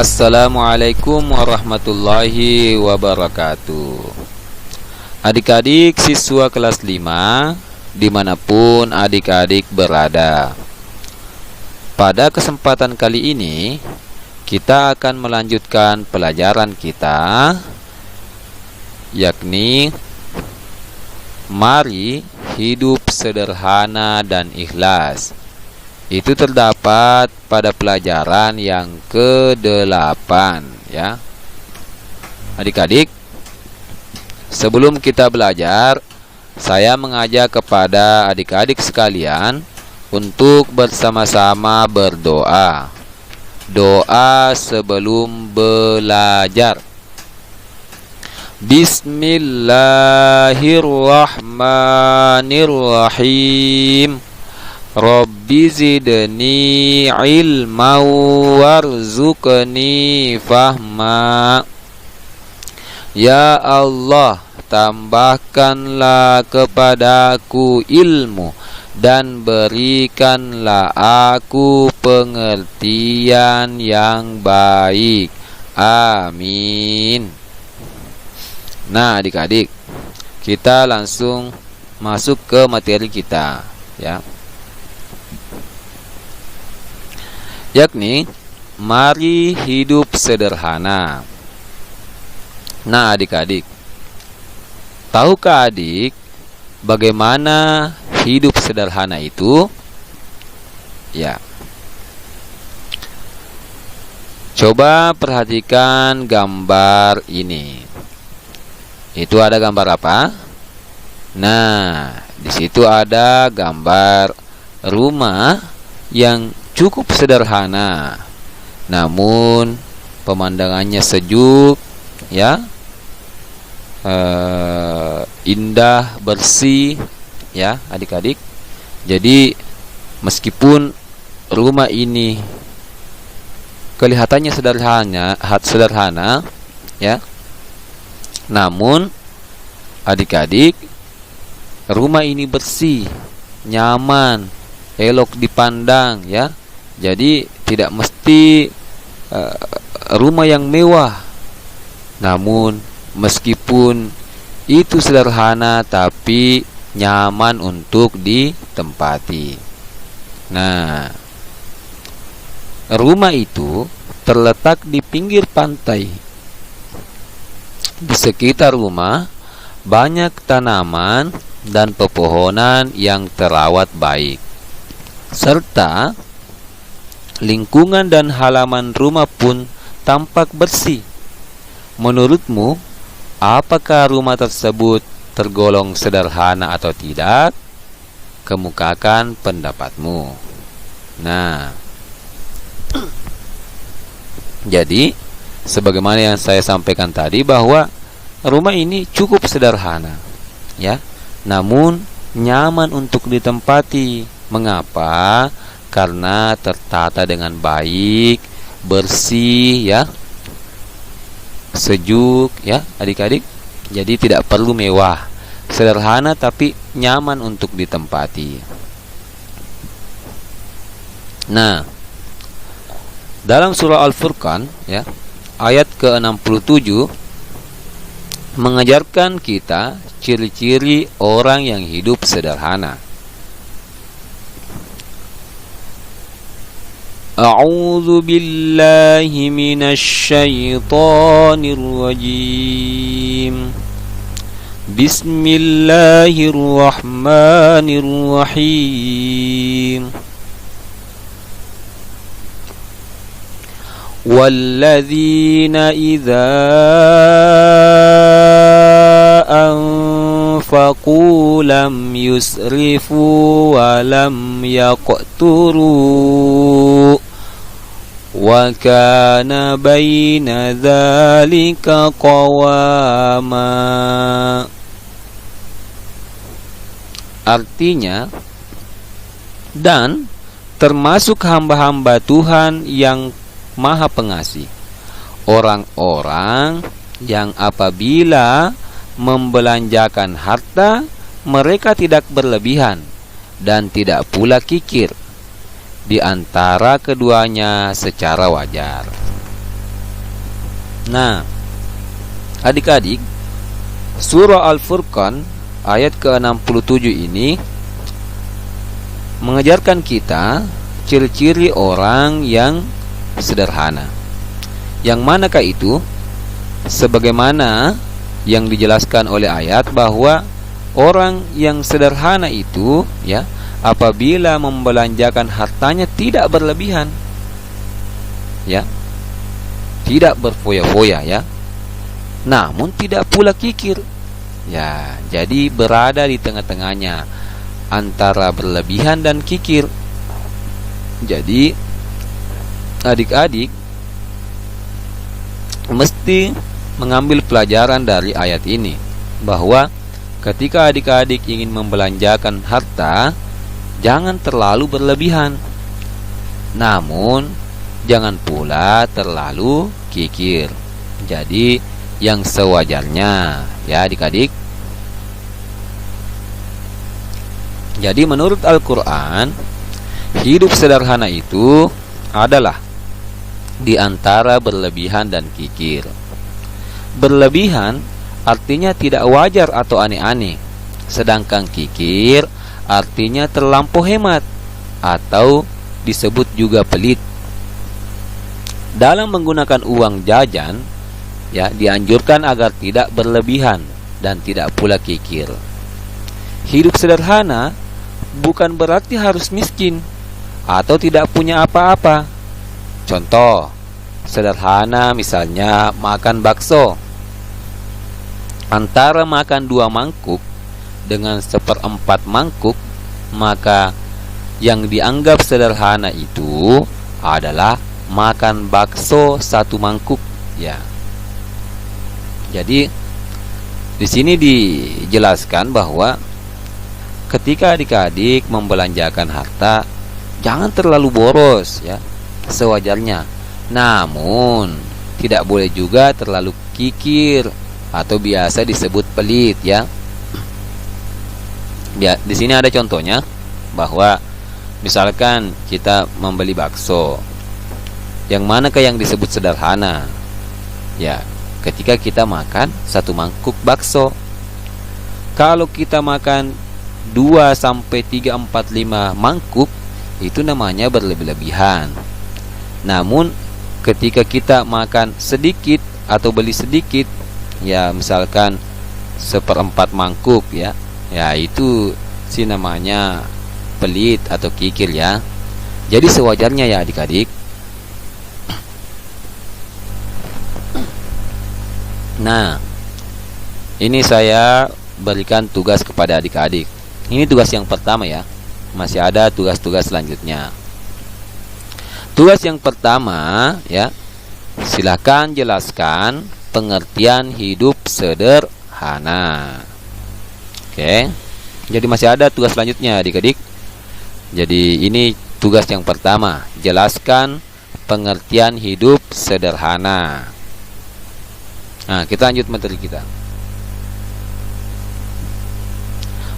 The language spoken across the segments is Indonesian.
Assalamualaikum warahmatullahi wabarakatuh. Adik-adik siswa kelas 5 dimanapun adik-adik berada, pada kesempatan kali ini kita akan melanjutkan pelajaran kita, yakni mari hidup sederhana dan ikhlas. Itu terdapat pada pelajaran yang ke-8 ya. Adik-adik, sebelum kita belajar, saya mengajak kepada adik-adik sekalian untuk bersama-sama berdoa. Doa sebelum belajar. Bismillahirrahmanirrahim. Rabbi zidni ilma warzuqni fahma. Ya Allah, tambahkanlah kepadaku ilmu dan berikanlah aku pengertian yang baik. Amin. Nah, adik-adik, kita langsung masuk ke materi kita ya. Yakni mari hidup sederhana. Nah, adik-adik, tahukah adik bagaimana hidup sederhana itu? Ya. Coba perhatikan gambar ini. Itu ada gambar apa? Nah, di situ ada gambar rumah yang cukup sederhana, namun pemandangannya sejuk, ya, indah, bersih, ya, adik-adik. Jadi meskipun rumah ini kelihatannya sederhana, ya, namun adik-adik, rumah ini bersih, nyaman, elok dipandang, ya. Jadi tidak mesti rumah yang mewah, namun meskipun itu sederhana tapi nyaman untuk ditempati. Nah, rumah itu terletak di pinggir pantai. Di sekitar rumah banyak tanaman dan pepohonan yang terawat baik, serta lingkungan dan halaman rumah pun tampak bersih. Menurutmu, apakah rumah tersebut tergolong sederhana atau tidak? Kemukakan pendapatmu. Nah, jadi sebagaimana yang saya sampaikan tadi, bahwa rumah ini cukup sederhana, ya, namun nyaman untuk ditempati. Mengapa? Karena tertata dengan baik, bersih, ya, sejuk, ya, adik-adik. Jadi tidak perlu mewah, sederhana tapi nyaman untuk ditempati. Nah, dalam surah Al-Furqan, ya, ayat ke-67 mengajarkan kita ciri-ciri orang yang hidup sederhana. A'udzu billahi minasy syaithanir rajim. Bismillahirrahmanirrahim. Walladzina idza anfaqu lam yusrifu wa lam yaqturu wa kana baina dzalika qawama. Artinya, dan termasuk hamba-hamba Tuhan yang Maha Pengasih, orang-orang yang apabila membelanjakan harta, mereka tidak berlebihan dan tidak pula kikir, di antara keduanya secara wajar. Nah, adik-adik, surah Al-Furqan ayat ke-67 ini mengajarkan kita ciri-ciri orang yang sederhana. Yang manakah itu? Sebagaimana yang dijelaskan oleh ayat bahwa orang yang sederhana itu ya, apabila membelanjakan hartanya tidak berlebihan. Ya. Tidak berfoya-foya ya. Namun tidak pula kikir. Ya, jadi berada di tengah-tengahnya antara berlebihan dan kikir. Jadi adik-adik mesti mengambil pelajaran dari ayat ini, bahwa ketika adik-adik ingin membelanjakan harta, jangan terlalu berlebihan, namun jangan pula terlalu kikir. Jadi yang sewajarnya ya adik-adik. Jadi menurut Al-Quran, hidup sederhana itu adalah di antara berlebihan dan kikir. Berlebihan artinya tidak wajar atau aneh-aneh, sedangkan kikir artinya terlampau hemat atau disebut juga pelit. Dalam menggunakan uang jajan ya, dianjurkan agar tidak berlebihan dan tidak pula kikir. Hidup sederhana bukan berarti harus miskin atau tidak punya apa-apa. Contoh sederhana misalnya makan bakso. Antara makan 2 mangkuk dengan 1/4 mangkuk, maka yang dianggap sederhana itu adalah makan bakso 1 mangkuk ya. Jadi di sini dijelaskan bahwa ketika adik-adik membelanjakan harta, jangan terlalu boros ya, sewajarnya. Namun tidak boleh juga terlalu kikir atau biasa disebut pelit ya. Ya, di sini ada contohnya bahwa misalkan kita membeli bakso, yang manakah yang disebut sederhana? Ya, ketika kita makan 1 mangkuk bakso. Kalau kita makan 2 sampai 3, 4, 5 mangkuk, itu namanya berlebih-lebihan. Namun ketika kita makan sedikit atau beli sedikit, ya misalkan 1/4 mangkuk ya, ya itu sih namanya pelit atau kikir ya. Jadi sewajarnya ya adik-adik. Nah, ini saya berikan tugas kepada adik-adik. Ini tugas yang pertama ya. Masih ada tugas-tugas selanjutnya. Tugas yang pertama ya, silakan jelaskan pengertian hidup sederhana. Oke. Jadi masih ada tugas selanjutnya adik-adik. Jadi ini tugas yang pertama, jelaskan pengertian hidup sederhana. Nah, kita lanjut materi kita.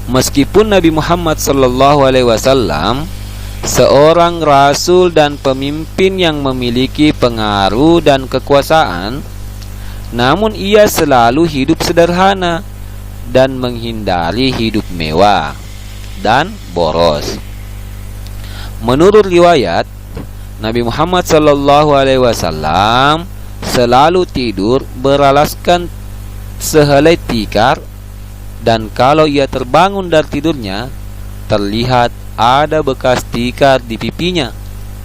Meskipun Nabi Muhammad SAW seorang rasul dan pemimpin yang memiliki pengaruh dan kekuasaan, namun ia selalu hidup sederhana dan menghindari hidup mewah dan boros. Menurut riwayat, Nabi Muhammad SAW selalu tidur beralaskan sehelai tikar, dan kalau ia terbangun dari tidurnya, terlihat ada bekas tikar di pipinya.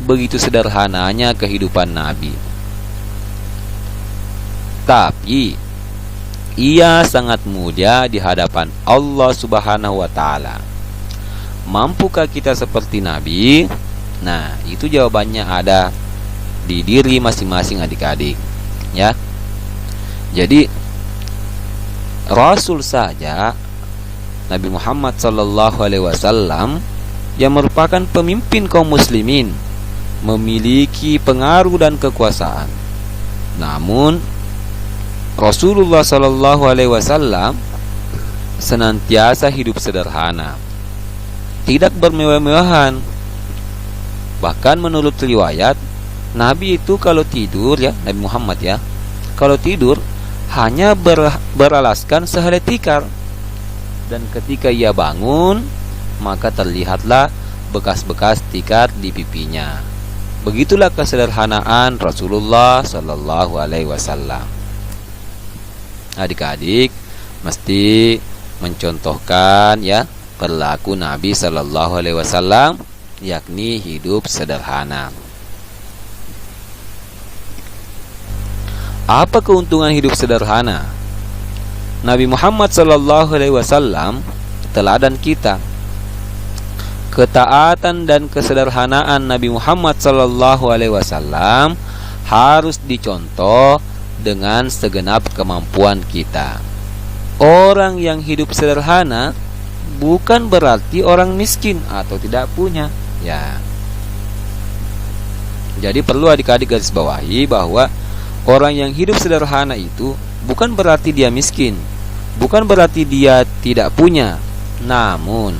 Begitu sederhananya kehidupan Nabi. Tapi ia sangat mulia di hadapan Allah Subhanahu wa taala. Mampukah kita seperti Nabi? Nah, itu jawabannya ada di diri masing-masing adik-adik ya. Jadi Rasul saja, Nabi Muhammad SAW yang merupakan pemimpin kaum muslimin, memiliki pengaruh dan kekuasaan. Namun Rasulullah SAW senantiasa hidup sederhana, tidak bermewah-mewahan. Bahkan menurut riwayat, Nabi itu kalau tidur ya, Nabi Muhammad ya, kalau tidur hanya beralaskan sehelai tikar, dan ketika ia bangun maka terlihatlah bekas-bekas tikar di pipinya. Begitulah kesederhanaan Rasulullah Sallallahu Alaihi Wasallam. Adik-adik mesti mencontohkan ya perilaku Nabi Sallallahu Alaihi Wasallam, yakni hidup sederhana. Apa keuntungan hidup sederhana? Nabi Muhammad Sallallahu Alaihi Wasallam teladan kita. Ketaatan dan kesederhanaan Nabi Muhammad Sallallahu Alaihi Wasallam harus dicontoh dengan segenap kemampuan kita. Orang yang hidup sederhana bukan berarti orang miskin atau tidak punya, ya. Jadi perlu adik-adik garis bawahi bahwa orang yang hidup sederhana itu bukan berarti dia miskin, bukan berarti dia tidak punya. Namun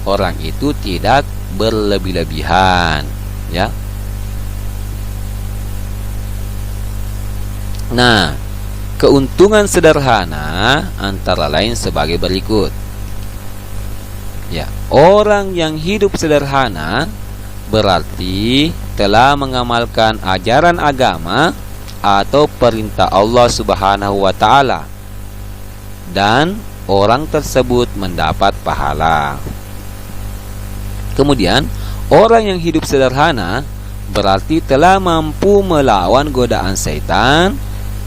orang itu tidak berlebih-lebihan, ya. Nah, keuntungan sederhana antara lain sebagai berikut. Ya, orang yang hidup sederhana berarti telah mengamalkan ajaran agama atau perintah Allah Subhanahu wa taala, dan orang tersebut mendapat pahala. Kemudian, orang yang hidup sederhana berarti telah mampu melawan godaan syaitan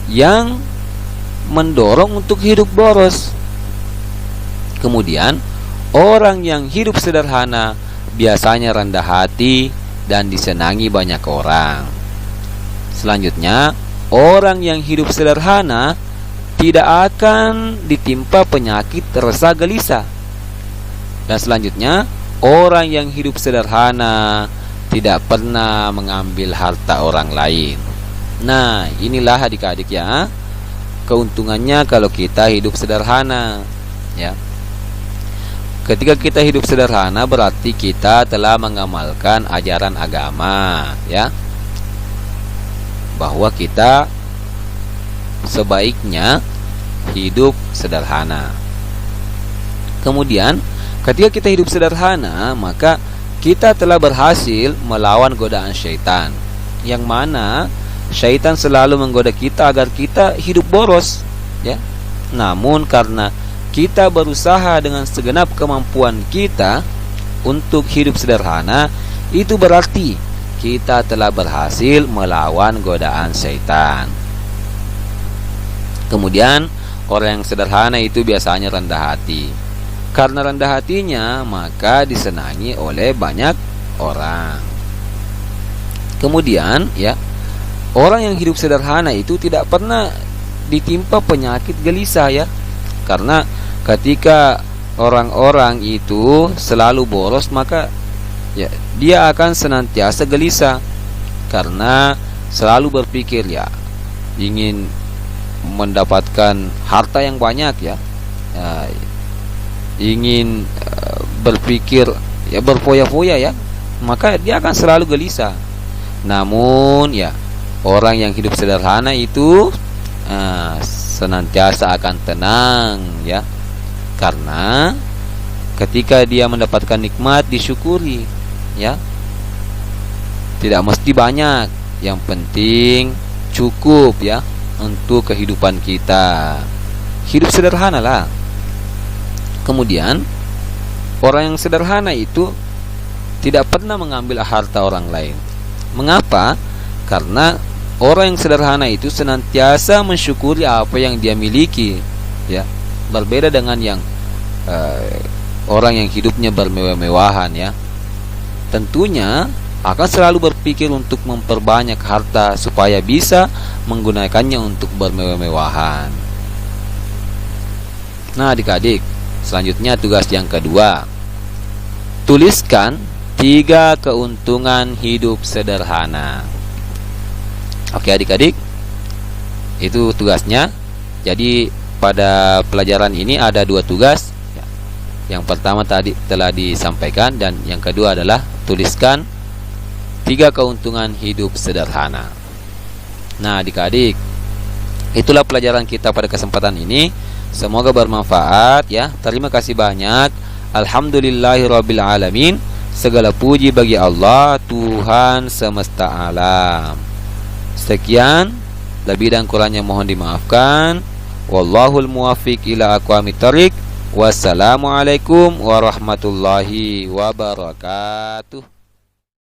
yang mendorong untuk hidup boros. Kemudian, orang yang hidup sederhana biasanya rendah hati dan disenangi banyak orang. Selanjutnya, orang yang hidup sederhana tidak akan ditimpa penyakit rasa gelisah. Dan selanjutnya, orang yang hidup sederhana tidak pernah mengambil harta orang lain. Nah, inilah adik-adik ya, keuntungannya kalau kita hidup sederhana, ya. Ketika kita hidup sederhana berarti kita telah mengamalkan ajaran agama, ya. Bahwa kita sebaiknya hidup sederhana. Kemudian, ketika kita hidup sederhana, maka kita telah berhasil melawan godaan syaitan, yang mana syaitan selalu menggoda kita agar kita hidup boros, ya. Namun karena kita berusaha dengan segenap kemampuan kita untuk hidup sederhana, itu berarti kita telah berhasil melawan godaan syaitan. Kemudian, orang yang sederhana itu biasanya rendah hati. Karena rendah hatinya, maka disenangi oleh banyak orang. Kemudian, ya, orang yang hidup sederhana itu tidak pernah ditimpa penyakit gelisah, ya. Karena ketika orang-orang itu selalu boros, maka ya dia akan senantiasa gelisah karena selalu berpikir ya ingin mendapatkan harta yang banyak, ya, ingin berpikir ya berfoya-foya, ya, maka dia akan selalu gelisah. Namun ya orang yang hidup sederhana itu senantiasa akan tenang, ya, karena ketika dia mendapatkan nikmat disyukuri, ya. Tidak mesti banyak, yang penting cukup, ya, untuk kehidupan kita. Hidup sederhana lah. Kemudian orang yang sederhana itu tidak pernah mengambil harta orang lain. Mengapa? Karena orang yang sederhana itu senantiasa mensyukuri apa yang dia miliki, ya. Berbeda dengan yang orang yang hidupnya bermewah-mewahan, ya. Tentunya akan selalu berpikir untuk memperbanyak harta supaya bisa menggunakannya untuk bermewah-mewahan. Nah, adik-adik, selanjutnya tugas yang kedua. Tuliskan 3 keuntungan hidup sederhana. Oke adik-adik, itu tugasnya. Jadi pada pelajaran ini ada 2 tugas. Yang pertama tadi telah disampaikan, dan yang kedua adalah tuliskan 3 keuntungan hidup sederhana. Nah adik-adik, Itulah pelajaran kita pada kesempatan ini. Semoga bermanfaat ya. Terima kasih banyak. Alhamdulillahirabbil alamin. Segala puji bagi Allah, Tuhan semesta alam. Sekian, lebih dan kurangnya mohon dimaafkan. Wallahul muwaffiq ila aqwamit thoriq. Wassalamualaikum warahmatullahi wabarakatuh.